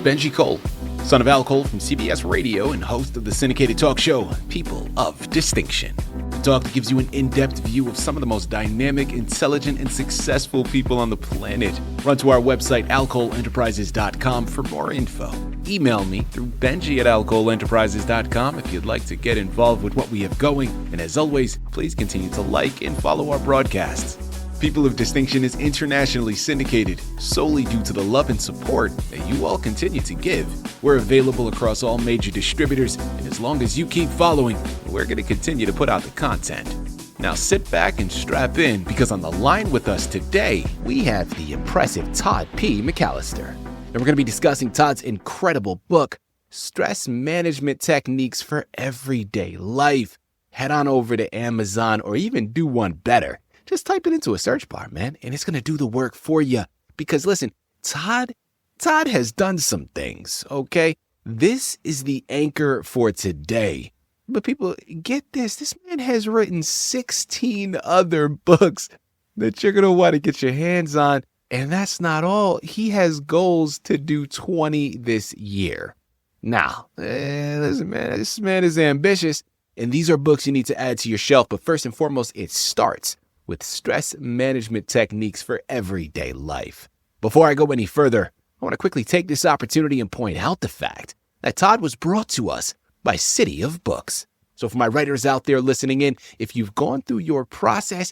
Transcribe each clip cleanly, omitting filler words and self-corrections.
Benji Cole, son of Al Cole from CBS Radio and host of the syndicated talk show, People of Distinction. The talk that gives you an in-depth view of some of the most dynamic, intelligent, and successful people on the planet. Run to our website, alcoleenterprises.com for more info. Email me through benji@alcoleenterprises.com if you'd like to get involved with what we have going. And as always, please continue to like and follow our broadcasts. People of Distinction is internationally syndicated solely due to the love and support that you all continue to give. We're available across all major distributors, and as long as you keep following, we're going to continue to put out the content. Now sit back and strap in, because on the line with us today, we have the impressive Todd P. McAlister. And we're going to be discussing Todd's incredible book, Stress Management Techniques for Everyday Life. Head on over to Amazon, or even do one better. Just type it into a search bar, man, and it's going to do the work for you. Because listen, Todd has done some things, okay? This is the anchor for today. But people, get this man has written 16 other books that you're going to want to get your hands on. And that's not all. He has goals to do 20 this year. Now, listen, man, this man is ambitious. And these are books you need to add to your shelf. But first and foremost, it starts with Stress Management Techniques for Everyday Life. Before I go any further, I want to quickly take this opportunity and point out the fact that Todd was brought to us by Citi of Books. So for my writers out there listening in, if you've gone through your process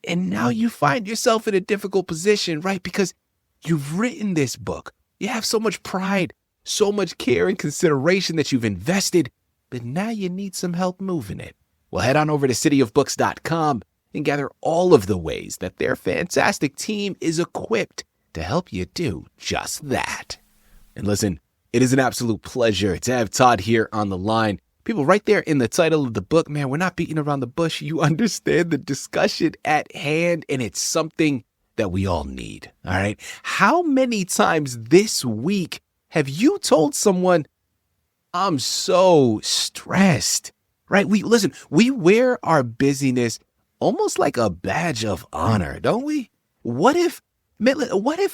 and now you find yourself in a difficult position, right? Because you've written this book, you have so much pride, so much care and consideration that you've invested, but now you need some help moving it. Well, head on over to cityofbooks.com and gather all of the ways that their fantastic team is equipped to help you do just that. And listen, it is an absolute pleasure to have Todd here on the line. People, right there in the title of the book, man, we're not beating around the bush. You understand the discussion at hand, and it's something that we all need, all right? How many times this week have you told someone, I'm so stressed, right? We wear our busyness almost like a badge of honor, don't we? What if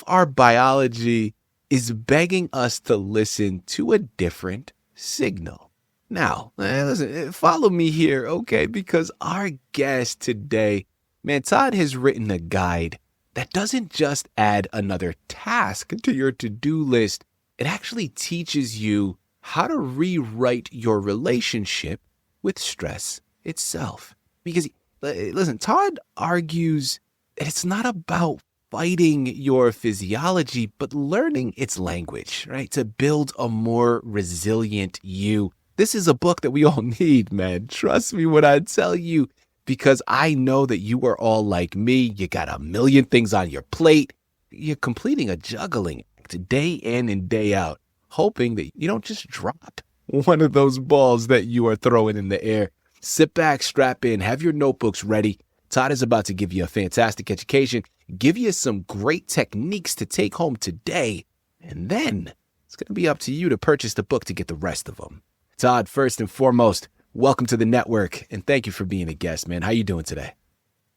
our biology is begging us to listen to a different signal? Now, listen, follow me here, okay? Because our guest today, man, Todd has written a guide that doesn't just add another task to your to-do list. It actually teaches you how to rewrite your relationship with stress itself. Because listen, Todd argues that it's not about fighting your physiology, but learning its language, right? To build a more resilient you. This is a book that we all need, man. Trust me when I tell you, because I know that you are all like me. You got a million things on your plate. You're completing a juggling act day in and day out, hoping that you don't just drop one of those balls that you are throwing in the air. Sit back, strap in, have your notebooks ready. Todd is about to give you a fantastic education, give you some great techniques to take home today, and then it's going to be up to you to purchase the book to get the rest of them. Todd, first and foremost, welcome to the network, and thank you for being a guest, man. How you doing today?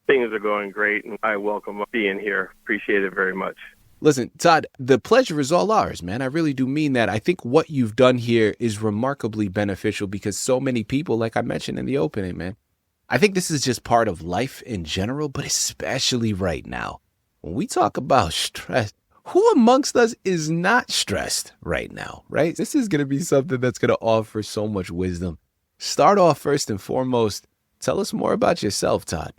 Things are going great, and I welcome being here. Appreciate it very much. Listen, Todd, the pleasure is all ours, man. I really do mean that. I think what you've done here is remarkably beneficial because so many people, like I mentioned in the opening, man, I think this is just part of life in general, but especially right now. When we talk about stress, who amongst us is not stressed right now, right? This is going to be something that's going to offer so much wisdom. Start off first and foremost. Tell us more about yourself, Todd.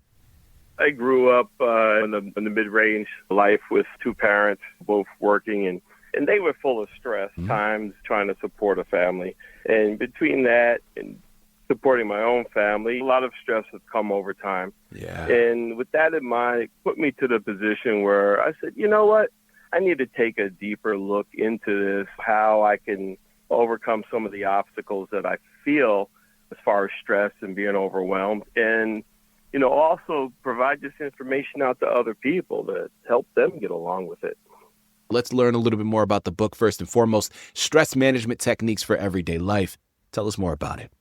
I grew up in the mid-range life with two parents, both working, and they were full of stress, times trying to support a family. And between that and supporting my own family, a lot of stress has come over time. Yeah. And with that in mind, it put me to the position where I said, you know what? I need to take a deeper look into this, how I can overcome some of the obstacles that I feel as far as stress and being overwhelmed. And also provide this information out to other people to help them get along with it. Let's learn a little bit more about the book first and foremost, Stress Management Techniques for Everyday Life. Tell us more about it.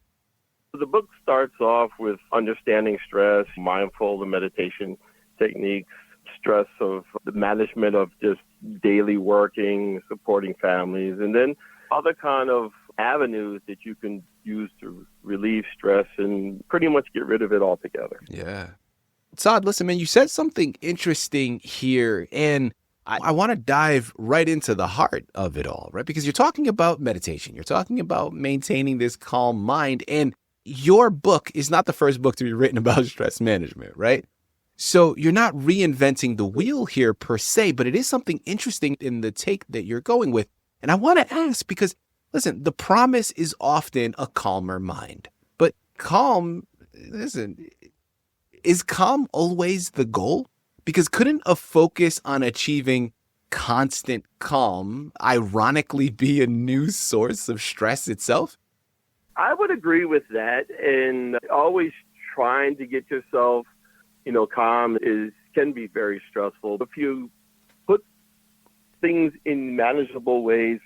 The book starts off with understanding stress, mindful and meditation techniques, stress of the management of just daily working, supporting families, and then other kind of avenues that you can use to relieve stress and pretty much get rid of it altogether. Yeah. Todd, listen, man, you said something interesting here, and I want to dive right into the heart of it all, right? Because you're talking about meditation, you're talking about maintaining this calm mind, and your book is not the first book to be written about stress management, right? So you're not reinventing the wheel here per se, but it is something interesting in the take that you're going with. And I want to ask because, listen, the promise is often a calmer mind, but is calm always the goal? Because couldn't a focus on achieving constant calm ironically be a new source of stress itself? I would agree with that. And always trying to get yourself, calm can be very stressful. If you put things in manageable ways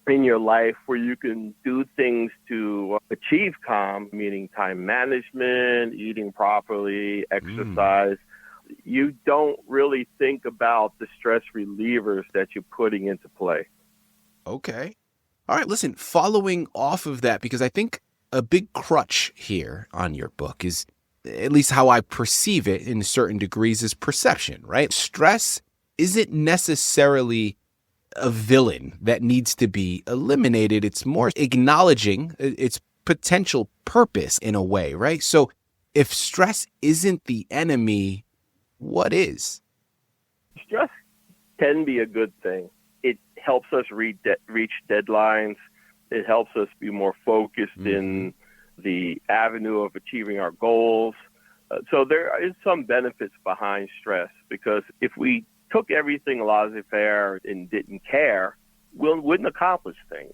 in your life where you can do things to achieve calm, meaning time management, eating properly, exercise, you don't really think about the stress relievers that you're putting into play. Okay. All right, listen, following off of that, because I think a big crutch here on your book is, at least how I perceive it in certain degrees, is perception, right? Stress isn't necessarily a villain that needs to be eliminated. It's more acknowledging its potential purpose in a way, right? So if stress isn't the enemy, what is? Stress can be a good thing. It helps us reach deadlines. It helps us be more focused in the avenue of achieving our goals. So there is some benefits behind stress, because if we took everything laissez-faire and didn't care, we wouldn't accomplish things.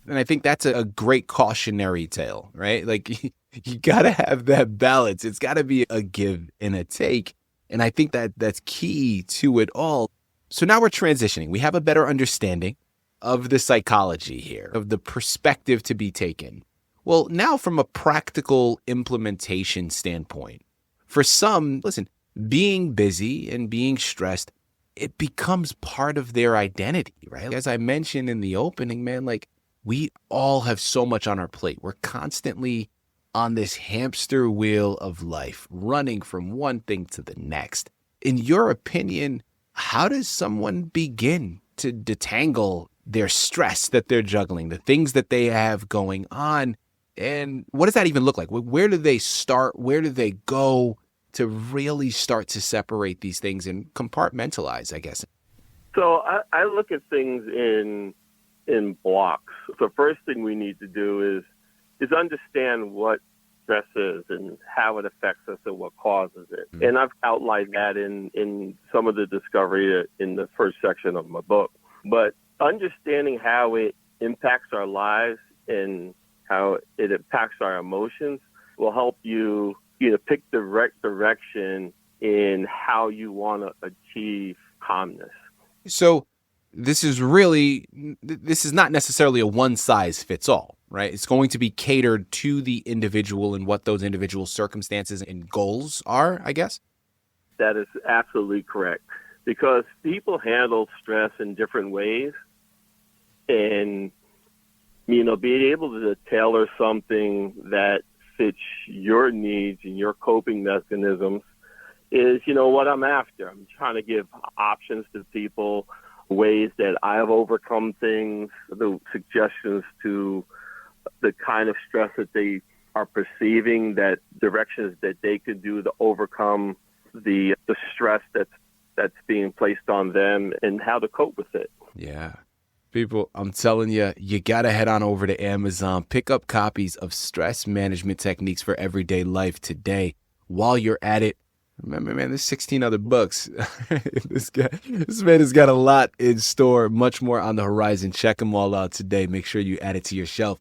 And I think that's a great cautionary tale, right? Like you got to have that balance. It's got to be a give and a take. And I think that that's key to it all. So now we're transitioning. We have a better understanding of the psychology here, of the perspective to be taken. Well, now from a practical implementation standpoint, for some, listen, being busy and being stressed, it becomes part of their identity, right? As I mentioned in the opening, man, like we all have so much on our plate. We're constantly on this hamster wheel of life, running from one thing to the next. In your opinion, how does someone begin to detangle their stress that they're juggling, the things that they have going on? And what does that even look like? Where do they start? Where do they go to really start to separate these things and compartmentalize, I guess? So I look at things in blocks. The first thing we need to do is understand what stress is and how it affects us and what causes it. And I've outlined that in some of the discovery in the first section of my book. But understanding how it impacts our lives and how it impacts our emotions will help you pick the right direction in how you want to achieve calmness. So this is not necessarily a one size fits all, right? It's going to be catered to the individual and what those individual circumstances and goals are, I guess? That is absolutely correct, because people handle stress in different ways, and being able to tailor something that fits your needs and your coping mechanisms is, what I'm after. I'm trying to give options to people, ways that I have overcome things, the suggestions to the kind of stress that they are perceiving, that directions that they could do to overcome the stress that's being placed on them and how to cope with it. Yeah. People, I'm telling you, you got to head on over to Amazon, pick up copies of Stress Management Techniques for Everyday Life today. While you're at it, remember, man, there's 16 other books. This man has got a lot in store, much more on the horizon. Check them all out today. Make sure you add it to your shelf.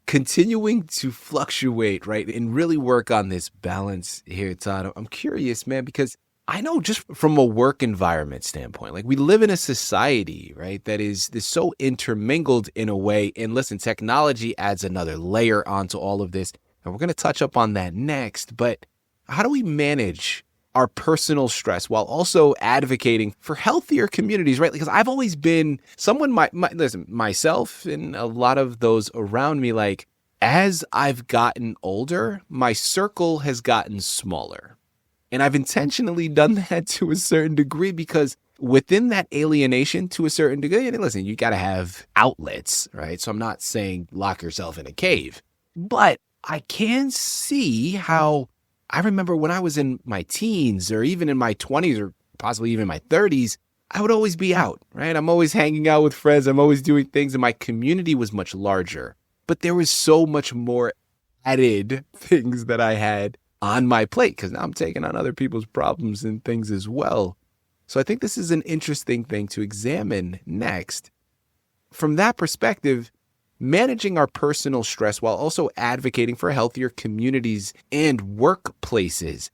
Continuing to fluctuate, right, and really work on this balance here, Todd. I'm curious, man, because I know just from a work environment standpoint, like we live in a society, right, that is so intermingled in a way. And listen, technology adds another layer onto all of this. And we're going to touch up on that next. But how do we manage our personal stress while also advocating for healthier communities, right? Because I've always been someone, listen, myself and a lot of those around me, like, as I've gotten older, my circle has gotten smaller. And I've intentionally done that to a certain degree because within that alienation to a certain degree, and listen, you got to have outlets, right? So I'm not saying lock yourself in a cave, but I can see how I remember when I was in my teens or even in my 20s or possibly even my 30s, I would always be out, right? I'm always hanging out with friends. I'm always doing things, and my community was much larger. But there was so much more added things that I had on my plate because now I'm taking on other people's problems and things as well. So I think this is an interesting thing to examine next. From that perspective, managing our personal stress while also advocating for healthier communities and workplaces,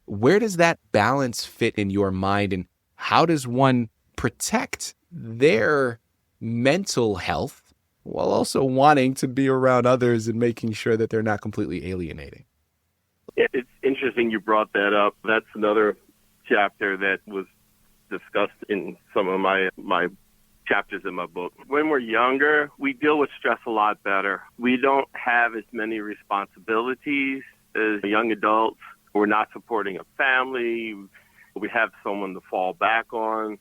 where does that balance fit in your mind, and how does one protect their mental health while also wanting to be around others and making sure that they're not completely alienating? Yeah, it's interesting you brought that up. That's another chapter that was discussed in some of my chapters in my book. When we're younger, we deal with stress a lot better. We don't have as many responsibilities as young adults. We're not supporting a family. We have someone to fall back on.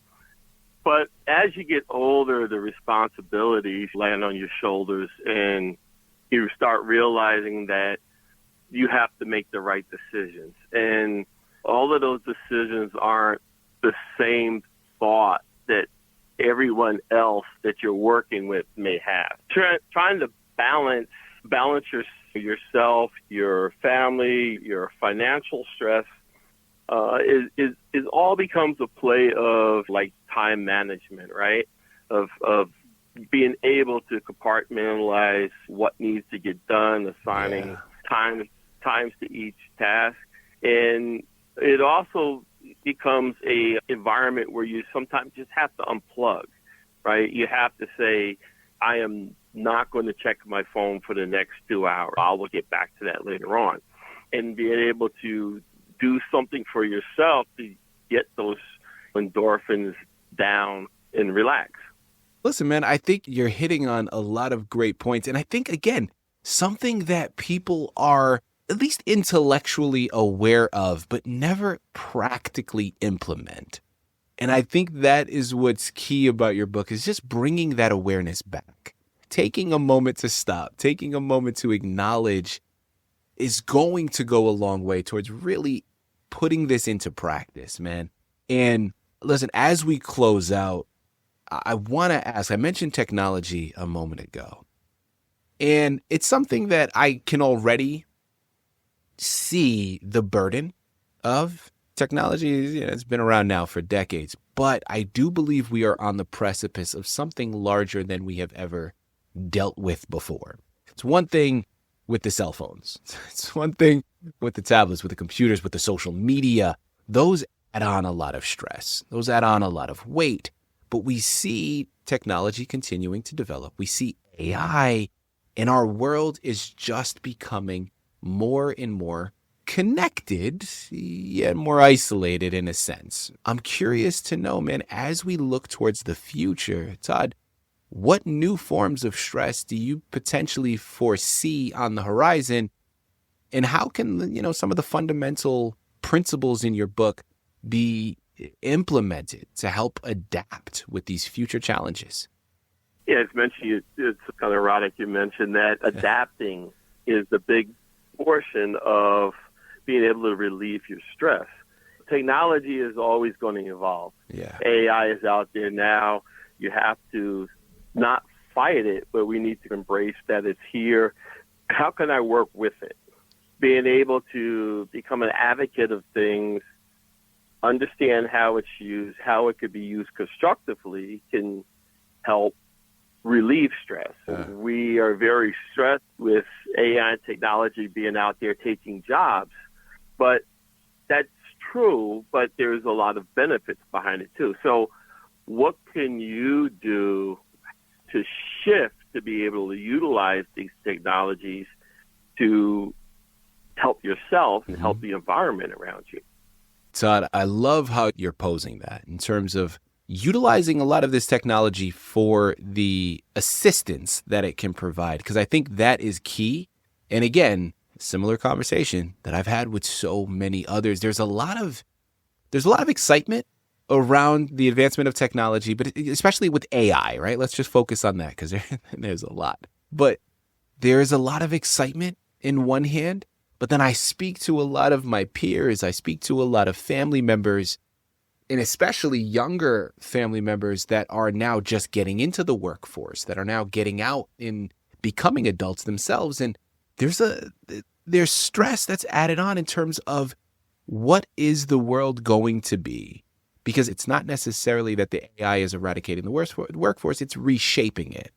But as you get older, the responsibilities land on your shoulders, and you start realizing that you have to make the right decisions. And all of those decisions aren't the same thought that everyone else that you're working with may have. Trying to balance yourself, your family, your financial stress is all becomes a play of like time management, right? Of being able to compartmentalize what needs to get done, assigning times to each task. And it also becomes a environment where you sometimes just have to unplug, right? You have to say, I am not going to check my phone for the next 2 hours. I will get back to that later on. And being able to do something for yourself to get those endorphins down and relax. Listen, man, I think you're hitting on a lot of great points. And I think, again, something that people are at least intellectually aware of, but never practically implement. And I think that is what's key about your book, is just bringing that awareness back. Taking a moment to stop, taking a moment to acknowledge is going to go a long way towards really putting this into practice, man. And listen, as we close out, I want to ask, I mentioned technology a moment ago, and it's something that I can already see the burden of. Technology. It's been around now for decades, but I do believe we are on the precipice of something larger than we have ever dealt with before. It's one thing with the cell phones. It's one thing with the tablets, with the computers, with the social media. Those add on a lot of stress. Those add on a lot of weight. But we see technology continuing to develop. We see AI, and our world is just becoming more and more connected, yet more isolated in a sense. I'm curious to know, man, as we look towards the future, Todd, what new forms of stress do you potentially foresee on the horizon? And how can, some of the fundamental principles in your book be implemented to help adapt with these future challenges? Yeah, it's kind of ironic you mentioned that adapting is the big portion of being able to relieve your stress. Technology is always going to evolve. Yeah. AI is out there now. You have to not fight it, but we need to embrace that it's here. How can I work with it? Being able to become an advocate of things, understand how it's used, how it could be used constructively can help relieve stress. We are very stressed with AI and technology being out there taking jobs, but that's true, but there's a lot of benefits behind it too. So what can you do to shift to be able to utilize these technologies to help yourself and help the environment around you? Todd, I love how you're posing that in terms of utilizing a lot of this technology for the assistance that it can provide, because I think that is key. And again, similar conversation that I've had with so many others. There's a lot of excitement around the advancement of technology, but especially with AI, right? Let's just focus on that because there's a lot. But there's a lot of excitement in one hand, but then I speak to a lot of my peers, I speak to a lot of family members, and especially younger family members that are now just getting into the workforce, that are now getting out and becoming adults themselves. And there's stress that's added on in terms of what is the world going to be? Because it's not necessarily that the AI is eradicating the workforce, it's reshaping it.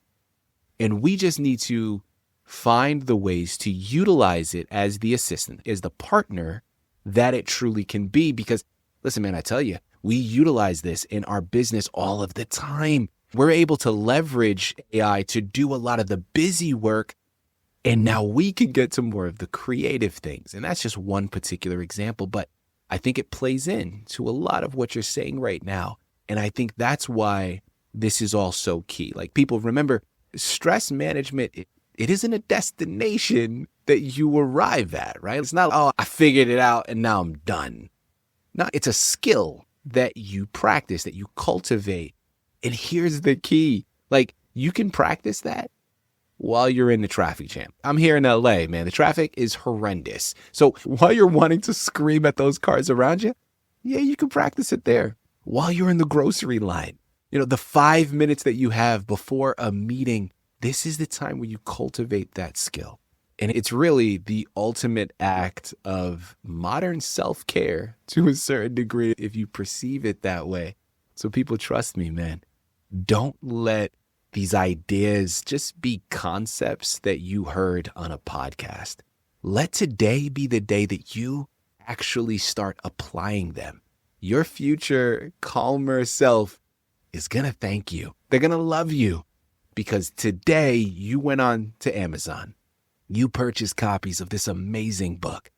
And we just need to find the ways to utilize it as the assistant, as the partner that it truly can be. Because listen, man, I tell you, we utilize this in our business all of the time. We're able to leverage AI to do a lot of the busy work. And now we can get to more of the creative things. And that's just one particular example. But I think it plays into a lot of what you're saying right now. And I think that's why this is all so key. Like, people remember, stress management, it isn't a destination that you arrive at, right? It's not, oh, I figured it out and now I'm done. No, it's a skill that you practice, that you cultivate. And here's the key. Like, you can practice that while you're in the traffic jam. I'm here in LA, man. The traffic is horrendous. So while you're wanting to scream at those cars around you, yeah, you can practice it there. While you're in the grocery line, the 5 minutes that you have before a meeting, this is the time where you cultivate that skill. And it's really the ultimate act of modern self-care to a certain degree, if you perceive it that way. So people, trust me, man, don't let these ideas just be concepts that you heard on a podcast. Let today be the day that you actually start applying them. Your future calmer self is going to thank you. They're going to love you because today you went on to Amazon. You purchased copies of this amazing book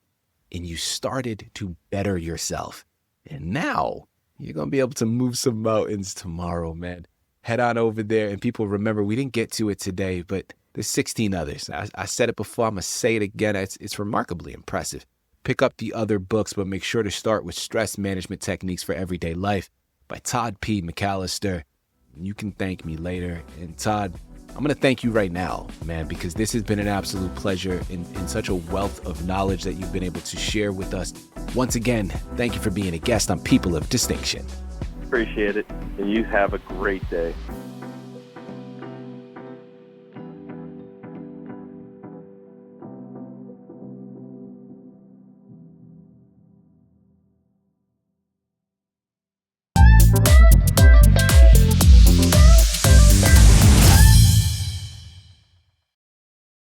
and you started to better yourself. And now you're going to be able to move some mountains tomorrow, man. Head on over there. And people, remember, we didn't get to it today, but there's 16 others. I said it before. I'm going to say it again. It's remarkably impressive. Pick up the other books, but make sure to start with Stress Management Techniques for Everyday Life by Todd P. McAlister. You can thank me later. And Todd, I'm going to thank you right now, man, because this has been an absolute pleasure in such a wealth of knowledge that you've been able to share with us. Once again, thank you for being a guest on People of Distinction. Appreciate it. And you have a great day.